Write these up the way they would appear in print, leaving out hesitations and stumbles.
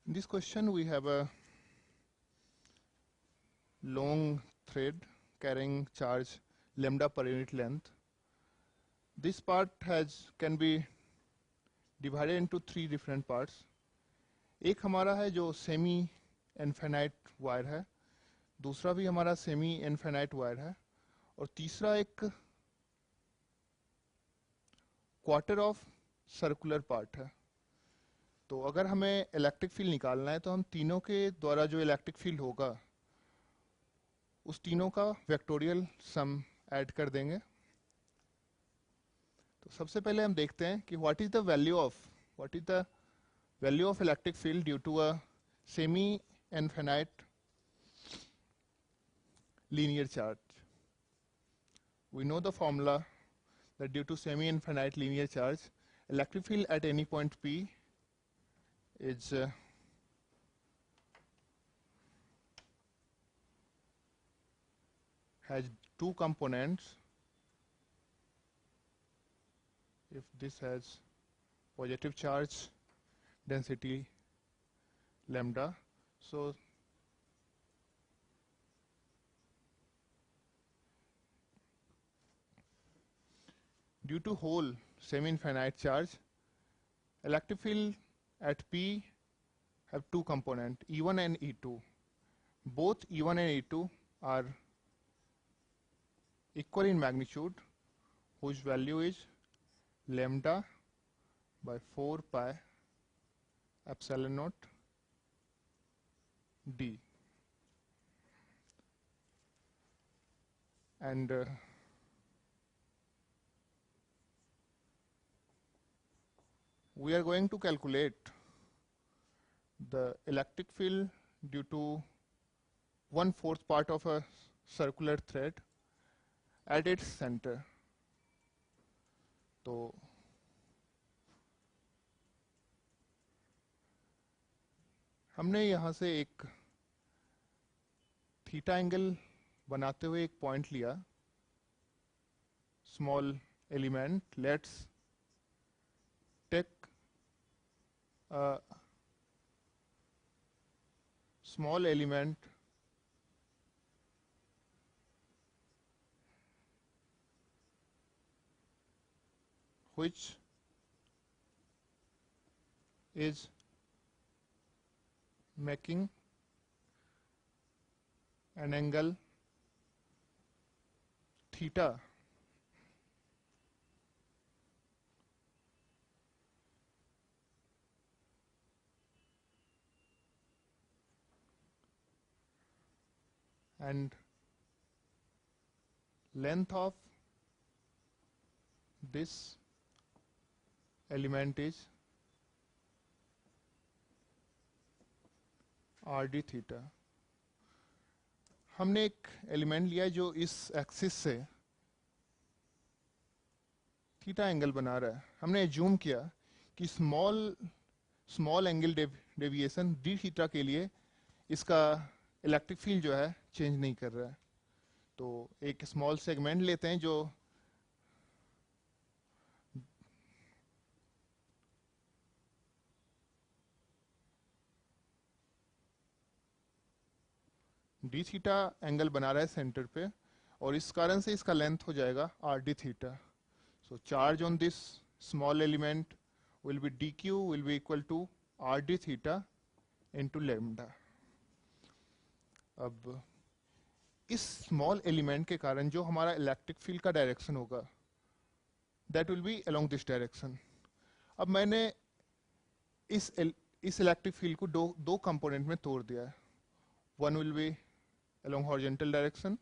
In this question we have a long thread carrying charge lambda per unit length. This part can be divided into three different parts. एक हमारा है जो semi infinite wire है, दूसरा भी हमारा semi infinite wire है, और तीसरा एक क्वार्टर ऑफ सर्कुलर पार्ट है. तो अगर हमें इलेक्ट्रिक फील्ड निकालना है तो हम तीनों के द्वारा जो इलेक्ट्रिक फील्ड होगा उस तीनों का वेक्टोरियल सम ऐड कर देंगे. तो सबसे पहले हम देखते हैं कि what is the value of electric field due to a semi infinite linear charge. We know the formula that due to semi-infinite linear charge, electric field at any point P is has two components. If this has positive charge density lambda, so due to whole semi-infinite charge, electric field at P have two components, E1 and E2. Both E1 and E2 are equal in magnitude, whose value is lambda by 4 pi epsilon naught d. And we are going to calculate the electric field due to 1/4 part of a circular thread at its center. तो हमने यहाँ से एक theta angle बनाते हुए एक point लिया, small element. Let's take small element which is making an angle theta and length of this element is rd theta. हमने एक एलिमेंट लिया है जो इस एक्सिस से थीटा एंगल बना रहा है. हमने एज्यूम किया कि small angle deviation D theta के लिए इसका इलेक्ट्रिक फील्ड जो है चेंज नहीं कर रहा है. तो एक स्मॉल सेगमेंट लेते हैं जो डी थीटा एंगल बना रहा है सेंटर पे, और इस कारण से इसका लेंथ हो जाएगा R D theta. So charge on this small element will be D Q will be equal to R D theta into lambda. अब इस स्मॉल एलिमेंट के कारण जो हमारा इलेक्ट्रिक फील्ड का डायरेक्शन होगा that will be along this direction. अब मैंने इस इलेक्ट्रिक फील्ड को दो कंपोनेंट में तोड़ दिया है. One will be along horizontal direction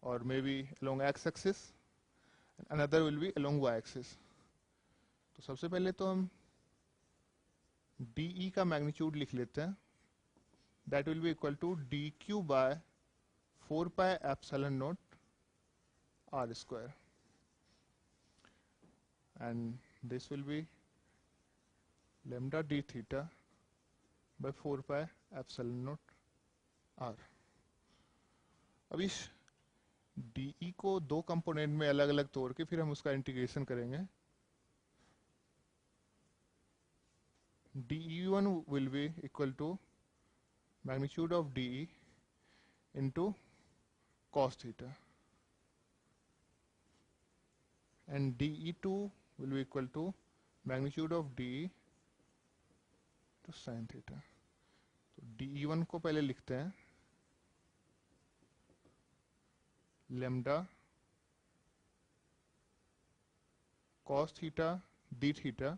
or maybe along x axis, and another will be along y axis. तो सबसे पहले तो हम DE का मैग्नीट्यूड लिख लेते हैं. that will be equal to dq by 4 pi epsilon naught r square, and this will be lambda d theta by 4 pi epsilon naught r. अब इस DE को दो कंपोनेंट में अलग अलग तोड़ के फिर हम उसका इंटीग्रेशन करेंगे. DE1 will be equal to magnitude of DE into cos theta, and DE2 will be equal to magnitude of DE to sin theta. तो DE1 को पहले लिखते हैं lambda cos theta d theta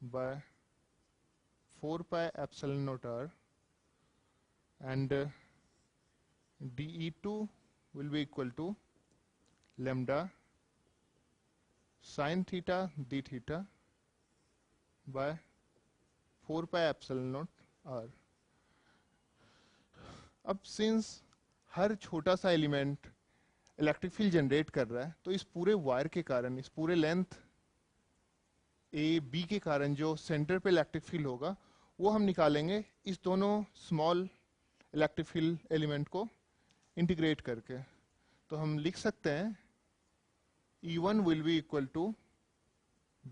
by 4 pi epsilon naught r, and DE2 will be equal to lambda sin theta d theta by 4 pi epsilon naught r. अब since her छोटा सा element electric field generate कर रहा है, तो इस पूरे wire के कारण, इस पूरे लेंथ ए बी के कारण जो सेंटर पे इलेक्ट्रिक फील्ड होगा वो हम निकालेंगे इस दोनों स्मॉल इलेक्ट्रिक फील्ड एलिमेंट को इंटीग्रेट करके. तो हम लिख सकते हैं E1 will be equal to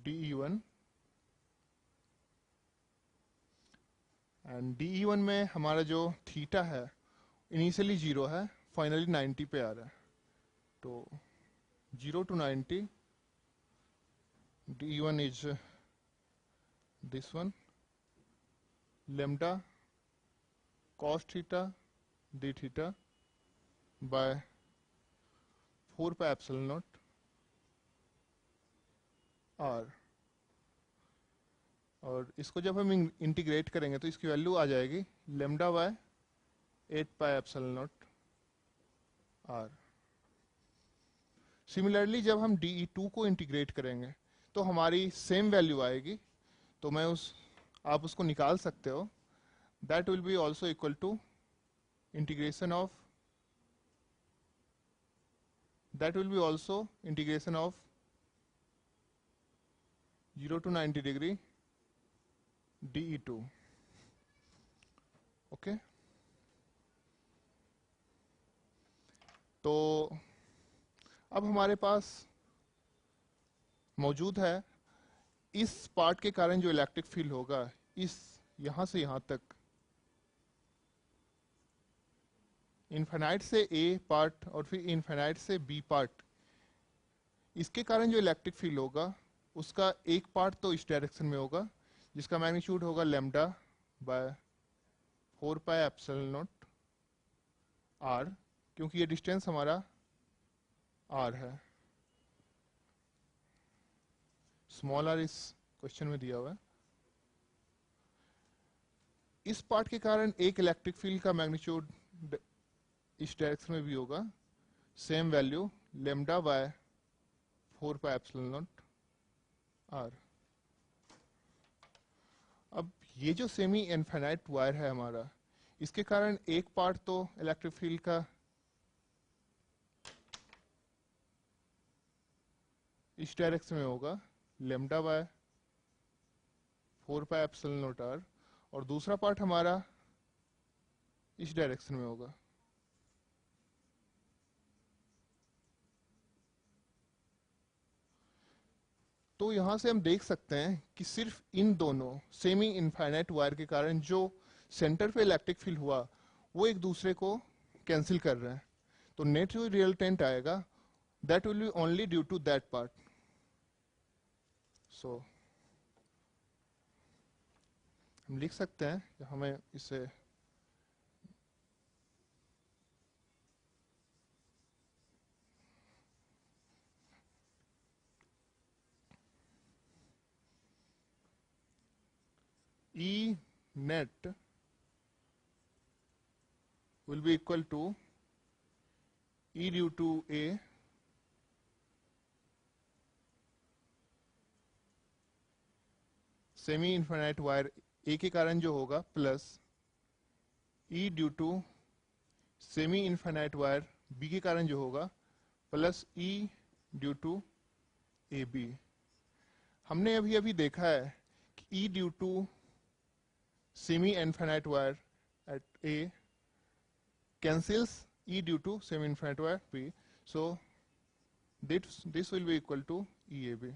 DE1, and DE1 में हमारा जो थीटा है इनिशियली 0 है, फाइनली 90 पे आ रहा है. तो 0 to 90, DE1 is this one, lambda cos theta d theta by 4 pi epsilon naught r. और इसको जब हम इंटीग्रेट करेंगे तो इसकी वैल्यू आ जाएगी lambda by 8 pi epsilon naught r. Similarly जब हम DE2 को इंटीग्रेट करेंगे तो हमारी सेम वैल्यू आएगी. तो आप उसको निकाल सकते हो. That will be also equal to integration of, that will be also integration of 0 to 90 degree DE2. Okay, तो अब हमारे पास मौजूद है इस पार्ट के कारण जो इलेक्ट्रिक फील्ड होगा इस यहां से यहां तक, इनफाइनाइट से ए पार्ट और फिर इनफाइनाइट से बी पार्ट, इसके कारण जो इलेक्ट्रिक फील्ड होगा उसका एक पार्ट तो इस डायरेक्शन में होगा जिसका मैग्नीट्यूड होगा lambda by 4 pi epsilon naught R, क्योंकि ये डिस्टेंस हमारा आर है. स्मॉल आर इस क्वेश्चन में दिया हुआ है. इस पार्ट के कारण एक इलेक्ट्रिक फील्ड का मैग्नीट्यूड इस डायरेक्शन में भी होगा, same value lambda by 4 pi epsilon naught R. अब ये जो सेमी इनफाइनाइट वायर है हमारा, इसके कारण एक पार्ट तो इलेक्ट्रिक फील्ड का इस डायरेक्शन में होगा lambda by 4 pi epsilon naught R, और दूसरा पार्ट हमारा इस डायरेक्शन में होगा. तो यहां से हम देख सकते हैं कि सिर्फ इन दोनों सेमी इनफाइनाइट वायर के कारण जो सेंटर पे इलेक्ट्रिक फील्ड हुआ वो एक दूसरे को कैंसिल कर रहे हैं. तो नेट जो रिजल्टेंट आएगा that will be only due to that part. So हम लिख सकते हैं कि हमें इसे E net will be equal to E due to A semi infinite wire A के कारण जो होगा plus E due to semi infinite wire B के कारण जो होगा plus E due to A B. हमने अभी अभी देखा है कि E due to semi infinite wire at A cancels E due to semi infinite wire B. So this will be equal to EAB.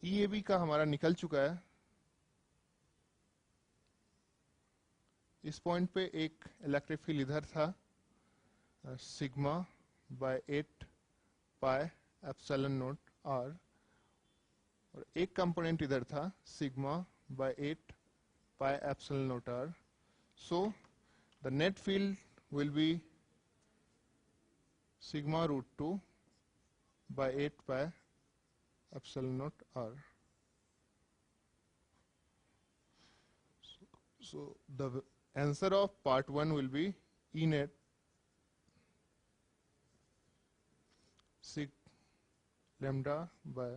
EAB का हमारा निकल चुका है इस पॉइंट पे एक इलेक्ट्रिक फील्ड इधर था sigma by 8 pi epsilon naught R, और एक कंपोनेंट इधर था sigma by 8 pi epsilon naught R. So the net field will be sigma root 2 by 8 pi epsilon naught r. So the answer of part 1 will be E net sig lambda by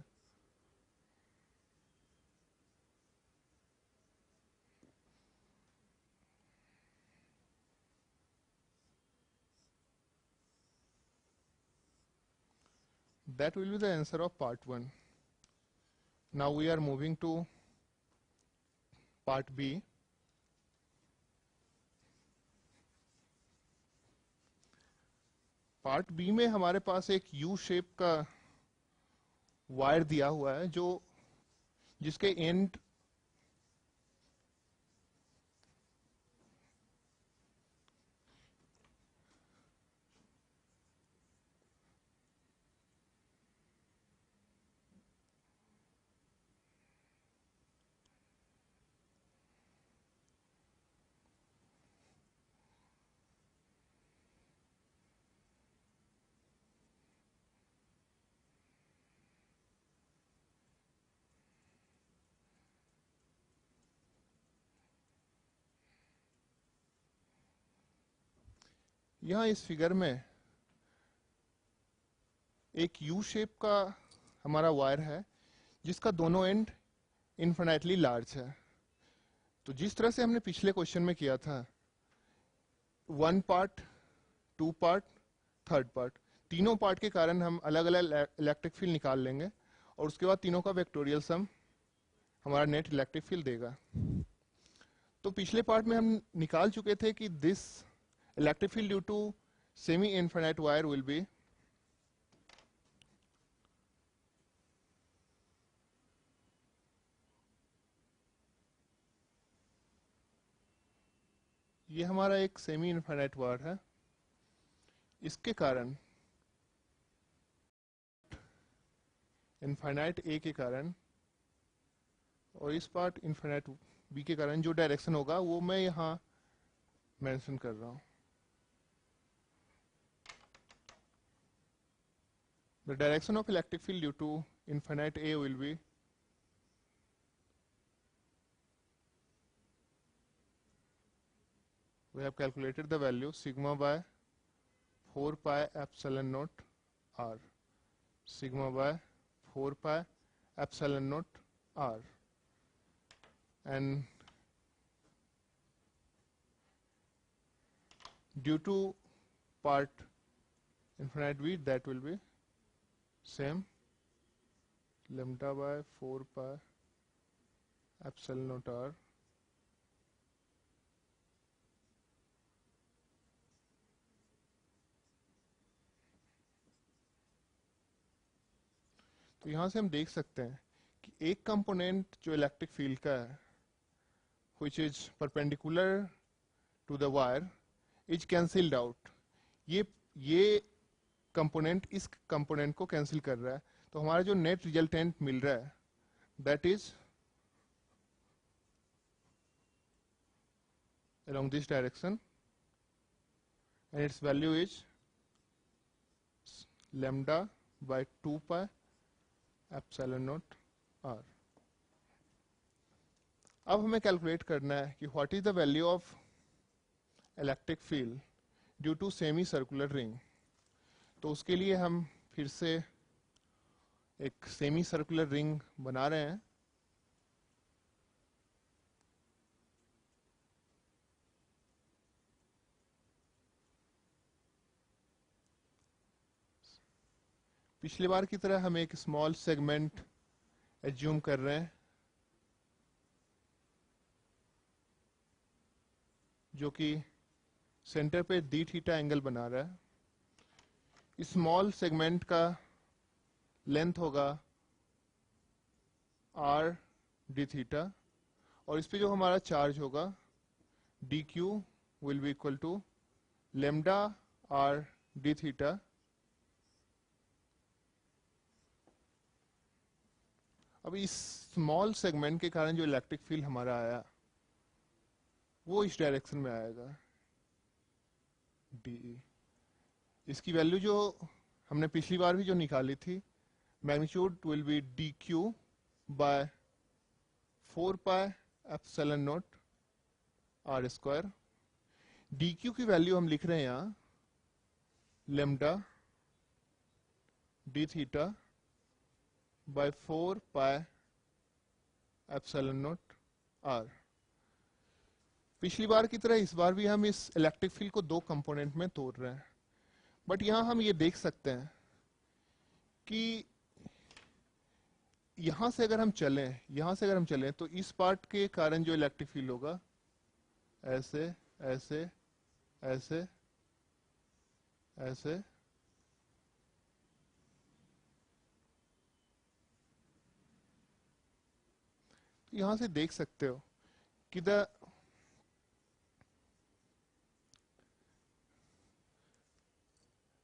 that will be the answer of part 1. Now we are moving to part B. Part B में हमारे पास एक U shape का wire दिया हुआ है जो जिसके and यहाँ इस फिगर में एक यू शेप का हमारा वायर है जिसका दोनों एंड इन्फिनाइटली लार्ज है. तो जिस तरह से हमने पिछले क्वेश्चन में किया था 1 पार्ट 2 पार्ट 3rd पार्ट, तीनों पार्ट के कारण हम अलग अलग इलेक्ट्रिक फील्ड निकाल लेंगे और उसके बाद तीनों का वेक्टोरियल सम हमारा नेट इलेक्ट्रिक फील्ड देगा. तो पिछले पार्ट में हम निकाल चुके थे कि this electric field due to semi infinite wire will be ये हमारा एक सेमी इनफिनाइट वायर है. इसके कारण इनफिनाइट ए के कारण और इस पार्ट इनफिनाइट बी के कारण जो डायरेक्शन होगा वो मैं यहाँ मेंशन कर रहा हूँ. The direction of electric field due to infinite A will be we have calculated the value sigma by 4 pi epsilon naught r, sigma by 4 pi epsilon naught r, and due to part infinite b that will be same lambda by 4 pi epsilon naught r तो यहाँ से हम देख सकते हैं कि एक component जो इलेक्ट्रिक फील्ड का है which is perpendicular to the wire is cancelled out. ये कंपोनेंट इस कंपोनेंट को कैंसिल कर रहा है, तो हमारा जो नेट रिजल्टेंट मिल रहा है that is along this direction and its value is lambda by 2 pi epsilon naught r. अब हमें कैलकुलेट करना है कि what is the value of electric field due to semi circular ring. तो उसके लिए हम फिर से एक सेमी सर्कुलर रिंग बना रहे हैं. पिछली बार की तरह हम एक स्मॉल सेगमेंट एज्यूम कर रहे हैं जो कि सेंटर पे डी थीटा एंगल बना रहा है. स्मॉल सेगमेंट का लेंथ होगा r d थीटा और इस पे जो हमारा चार्ज होगा dq will be equal to lambda r d theta अब इस स्मॉल सेगमेंट के कारण जो इलेक्ट्रिक फील्ड हमारा आया वो इस डायरेक्शन में आएगा DE। इसकी वैल्यू जो हमने पिछली बार भी जो निकाली थी, magnitude will be DQ by 4 pi epsilon naught R square. DQ की वैल्यू हम लिख रहे हैं यहाँ lambda d theta by 4 pi epsilon naught R। पिछली बार की तरह इस बार भी हम इस इलेक्ट्रिक फील्ड को दो कंपोनेंट में तोड़ रहे हैं, बट यहां हम ये देख सकते हैं कि यहां से अगर हम चलें तो इस पार्ट के कारण जो इलेक्ट्रिक फील्ड होगा ऐसे ऐसे ऐसे ऐसे तो यहां से देख सकते हो कि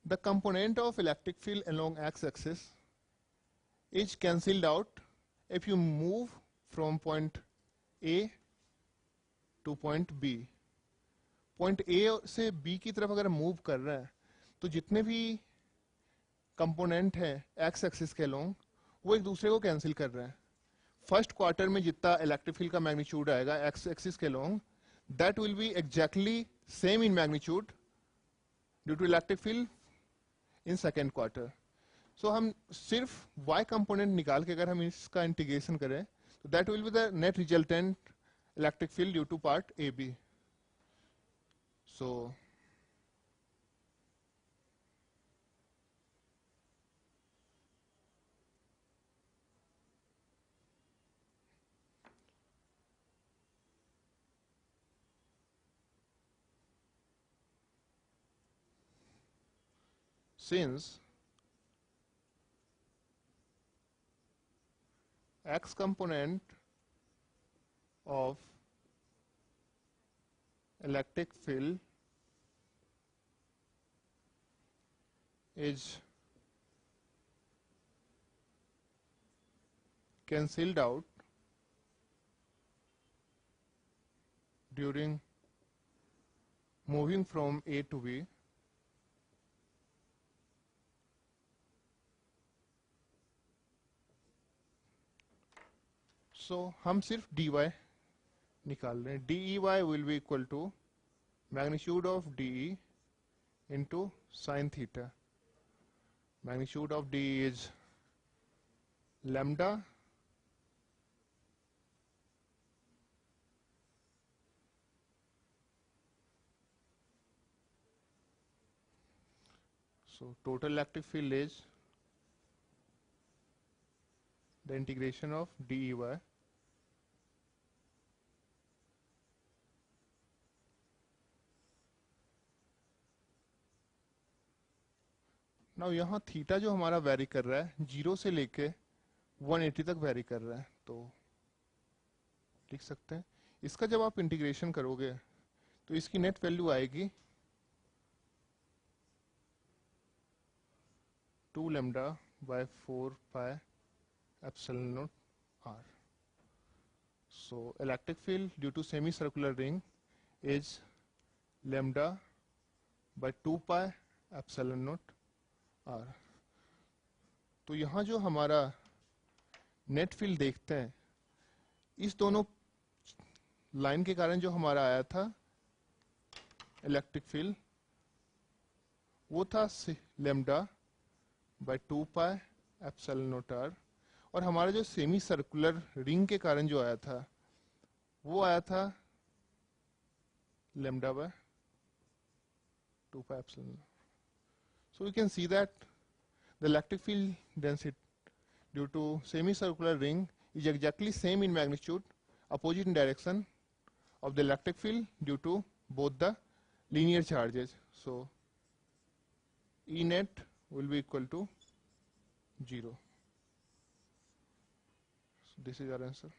the component of electric field along x-axis is cancelled out if you move from point A to point B। Point A से B की तरफ अगर मूव कर रहा है तो जितने भी कंपोनेंट हैं एक्स एक्सिस के अलोंग वो एक दूसरे को कैंसिल कर रहे हैं। फर्स्ट क्वार्टर में जितना इलेक्ट्रिक फील्ड का मैग्नीट्यूड आएगा एक्स एक्सिस के along, that will be exactly same in magnitude due to electric field in second quarter. So हम सिर्फ y कंपोनेंट निकाल के अगर हम इसका इंटीग्रेशन करें तो that will be the net resultant electric field due to part A B. So since x component of electric field is cancelled out during moving from A to B, so हम सिर्फ dy निकाल रहे हैं। DEY will be equal to magnitude of DE into sin theta। magnitude of DE is lambda so total electric field is the integration of DEY now यहाँ theta जो हमारा very कर रहा है 0 से लेके 180 तक वेरी कर रहा है, तो लिख सकते हैं इसका जब आप इंटीग्रेशन करोगे तो इसकी नेट वैल्यू आएगी 2 lambda by 4 pi epsilon naught R। So electric field due to semicircular ring is lambda by 2 pi epsilon naught R। तो यहाँ जो हमारा नेट फील्ड देखते हैं इस दोनों लाइन के कारण जो हमारा आया था इलेक्ट्रिक फील्ड वो था lambda by 2 pi epsilon naught R, और हमारा जो सेमी सर्कुलर रिंग के कारण जो आया था वो आया था lambda by 2 pi epsilon। So we can see that the electric field density due to semicircular ring is exactly same in magnitude, opposite in direction of the electric field due to both the linear charges. So E net will be equal to 0. So this is our answer.